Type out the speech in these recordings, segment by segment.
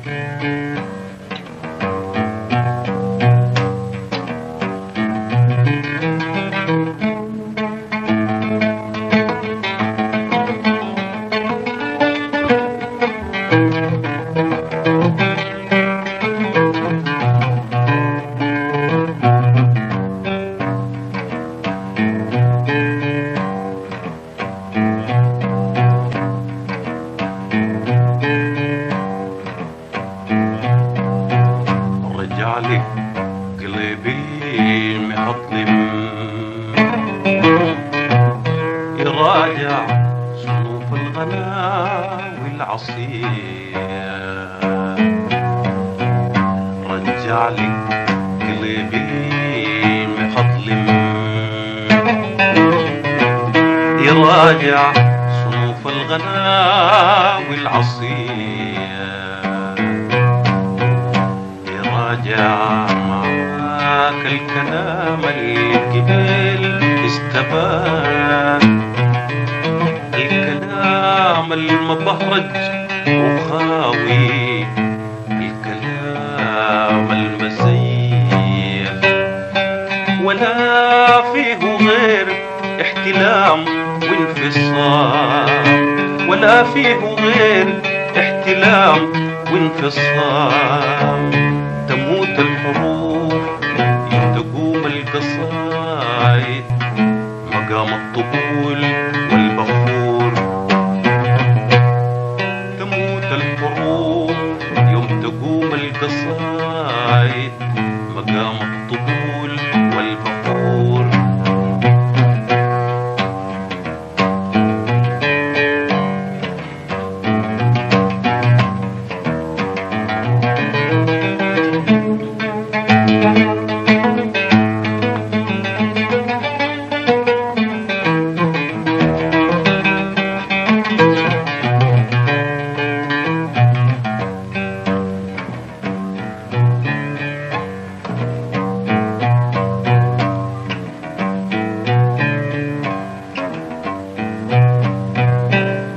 رجعلك قلبي مهضم يراجع صنوف الغلا والعصير. رجعلك قلبي مهضم يراجع صنوف الغلا والعصير. راجع معاك الكلام اللي قبل استبان، الكلام المبهرج وخاوي، الكلام المزيف ولا فيه غير احتلام وانفصام، ولا فيه غير احتلام وانفصام. تموت الحروف تقوم القصايد مقام الطبول والبخور. تموت الحروف يوم تقوم القصايد مقام الطبول والبخور.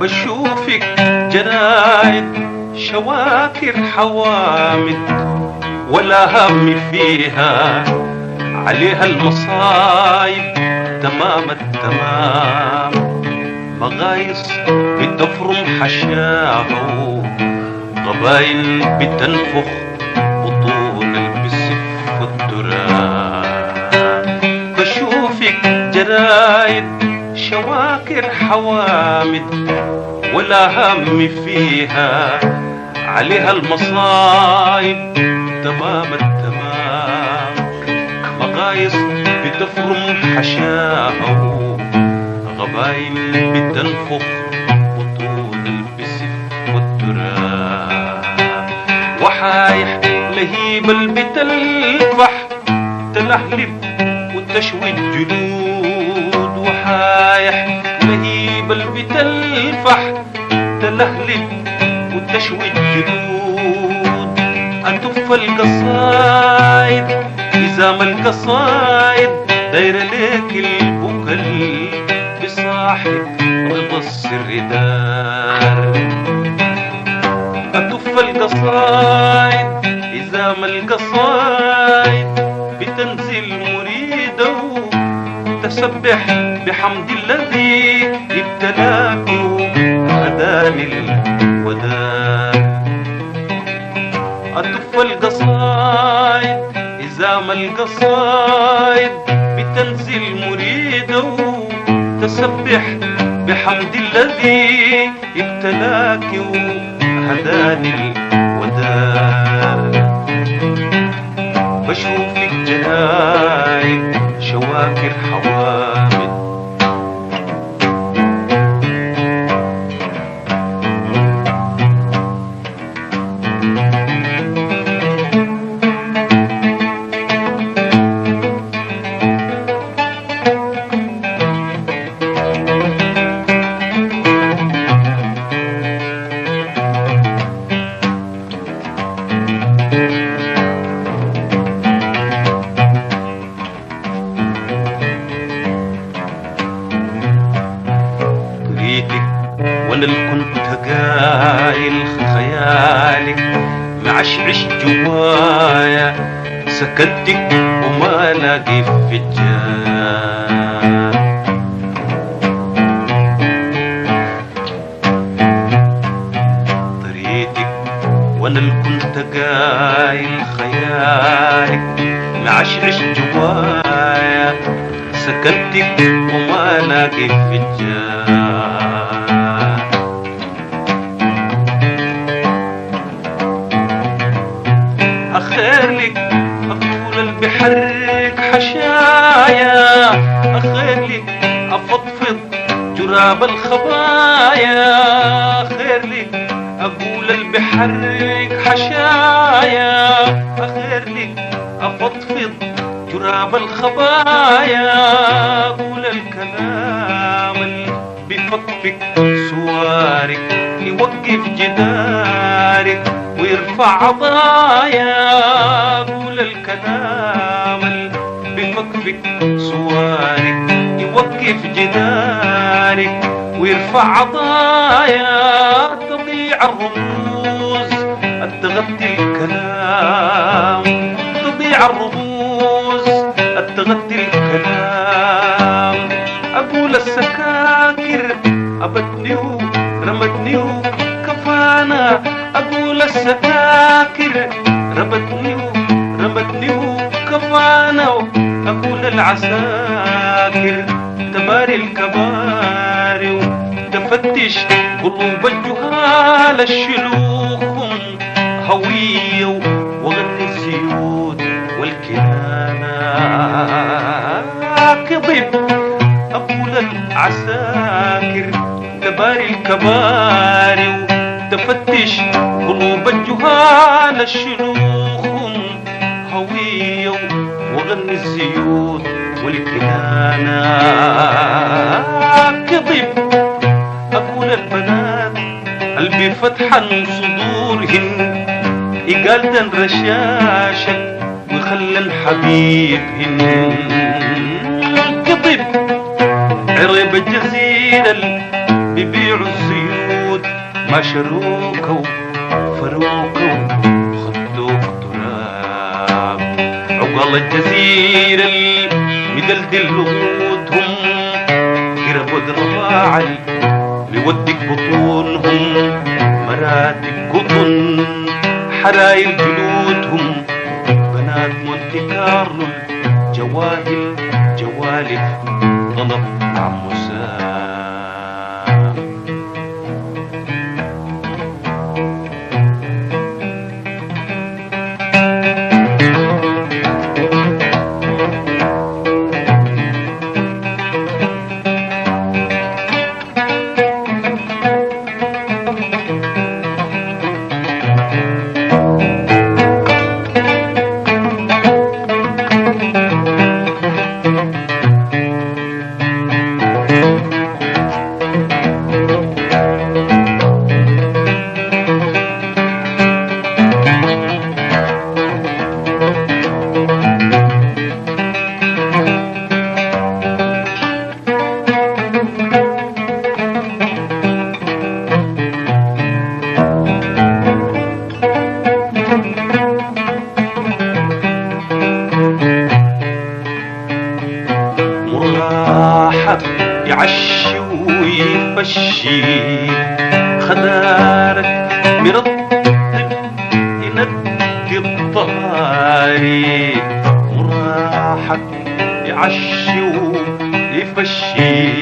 بشوفك جرايد شواكر حوامد ولا هم فيها، عليها المصايب تمام التمام. مغايص بتفرم حشاها، غباين بتنفخ بطون البسف والتراب. بشوفك جرايد شواكر حوامد ولا هم فيها، عليها المصايب تمام التمام. مغايص بتفرم حشاها، غباين بتنفخ بطون البسف والتراب. وحايح لهيب البتلفح تلهلب وتشوي الجلود. وحايح لهيب البتلفح تلهلب وتشوي الجلود. أتف القصايد إزام القصايد دايرة ليك البكل بصاحب رضا السر دار. أتف القصايد إزام القصايد بتنزل مريدة وتسبح بحمد الذي ابتلاك وهداني الوداع. أتف القصايد إزام القصايد بتنزل مريدة وتسبح بحمد الذي ابتلاك وهداني الوداع. بشوفك جرايد شواكر حوامد وانا اللي كنت قايل خيالك معشعش جوايا سكنتك وما لاقي في الجاه. طريقتك وانا اللي كنت قايل خيالك معشعش جوايا سكنتك وما لاقي في الجاه. أخير لك أقول اللي بحرك حشايا، أخير لك أفضفض جراب الخبايا، أخير لك أقول اللي بحرك حشايا، أخير لك أفضفض جراب الخبايا، أقول الكلام اللي بفكفك سوارك يوقف جدارك ويرفع عضايا، أقول الكلام اللي بفكفك سوارك يوقف جدارك ويرفع عضايا. تضيع الرموز تغطي الكلام، تضيع الرموز تغطي الكلام. أقول السكاكر أبتني ورمتني وكفانا، أقول السكاكر رمتني ورمتني وكفانا، أقول العساكر تباري الكباري وتفتش قلوب الجهال الشلوخهم هوية وغني الزيوت والكنانة. كذب أقول العساكر تباري الكباري وتفتش قلوب الجهال الشلوخهم هوية وغني الزيوت والكنانة. كذب أقول البنات قلبي فتحا صدورهن إقالة رشاشة وخلى الحبيبهن. كذب عرب الجزيرة اللي بيبيعوا الزيوت ما شروكه وفروكه وخدوك تراب. عقال الجزيرة اللي مدلدل لغوتهم قربوا الرباع بيودك بطونهم مراتب قطن حراير جلودهم بنات مونتي كارلو جواهل جوالف طلب عم سام. يعشي ويفشي خدارك مرطب ينقي الطهاري. مراحك يعشي ويفشي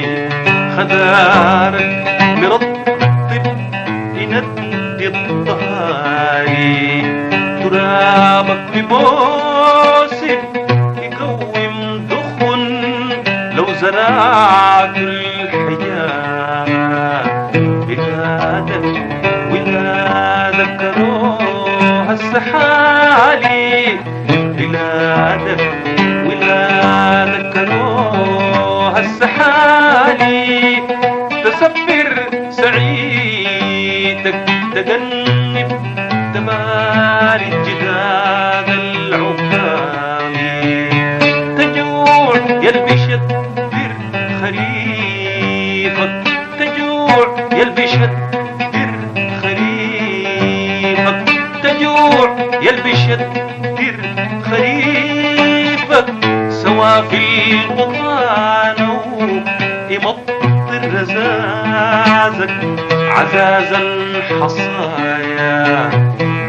خدارك مرطب ينقي الطهاري. ترابك بموسم يقوم دخن لو زرعت الحجاب. بلادك ولادك روح السحالي، بلادك ولادك روح السحالي. تسفر سعيدك تجنب تماري الجداد العكامي. تجوع يلبي شدر خريفك، تجوع يلبي شدر خريفك، تجوع يشدر خريفك سوا في البطانة يمطر رزازك عزاز الحصايا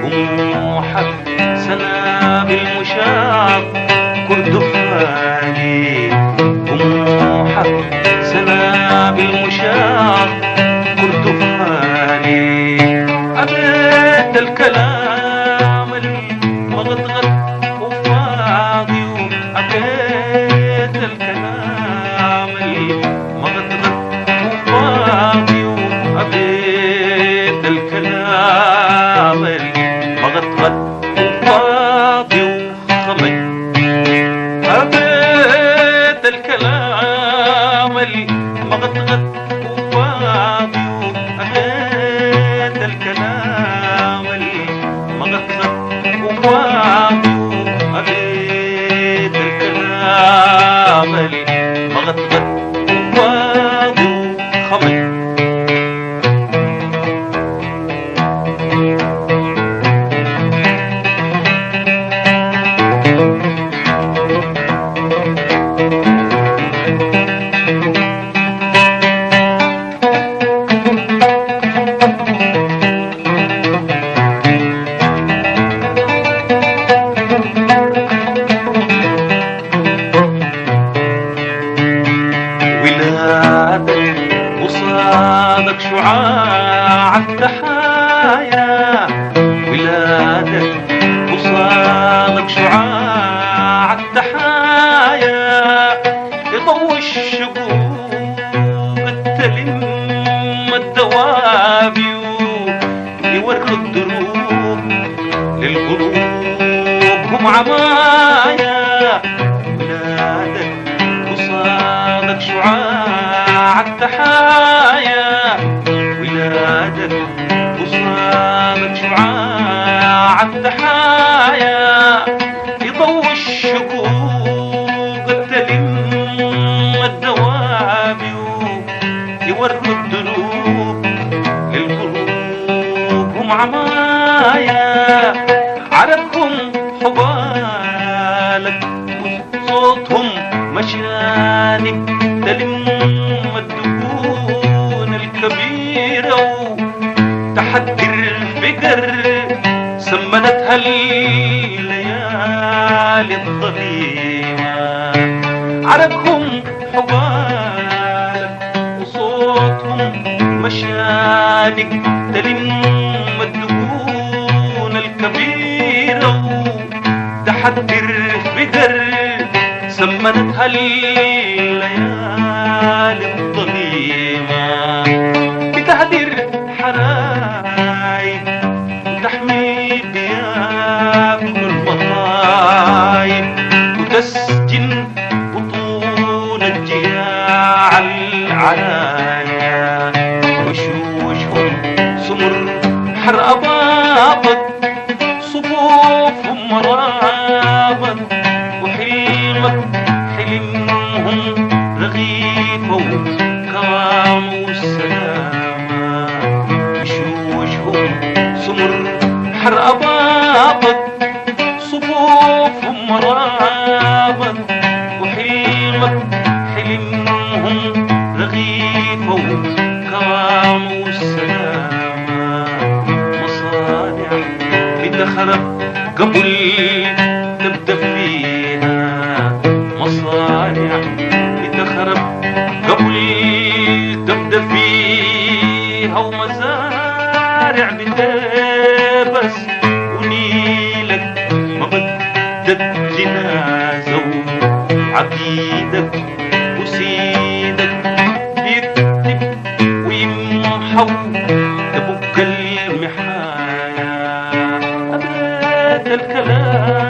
طموحك سنابل مشاط كردفاني طموحك سنابل مشاط كردفاني أبيت الكلام المغطغط وفاضي أبيت الكلام المغطغط وفاضي أبيت الكلام المغطغط وفاضي وخمي أبيت الكلام المغطغط وفاضي أبيت الكلام المغطغط وفاضي أبيت الكلام المغطغط وفاضي وخمي وصادك شعاع التحايا ولادك وصادك شعاع التحايا يضوي الشقوق التلم الدوابي يوري الدروب للقلوب هم عمايا ولادك وصادك شعاع التحايا ولادك وصادك شعاع التحايا يضوي الشقوق التلم الدوابي يوري الدروب للقلوب هم عمايا عرفهم حبالك وصوتهم مشانك تلم الدقون الكبيرة وتحدي الفكر سمنتها الليالي الظليمة عرفهم حبالك وصوتهم مشانك تلم الدقون الكبيرة وتحدي الفكر سمنتها الليالي الظليمة بتهدر حرايب وتحمي بياك المصايب وتسجن بطون الجياع العرايا وشوشهم سمر حر أباطك صفوفهم مرابط وحلمك حلمهم رغيفة وكرام والسلامة وشوشهم سمر حر أباطك صفوفهم مرابط وحلمك حلمهم رغيفة وكرام والسلامة مصانع بتخرب قبل تبدأ فيها مصانع بتخرب قبل تبدأ فيها ومزارع بتبس ونيلك مبدد جنازة وعقيدك وسيدك بيكتب ويمحو تبك المحايا أبيت الكلام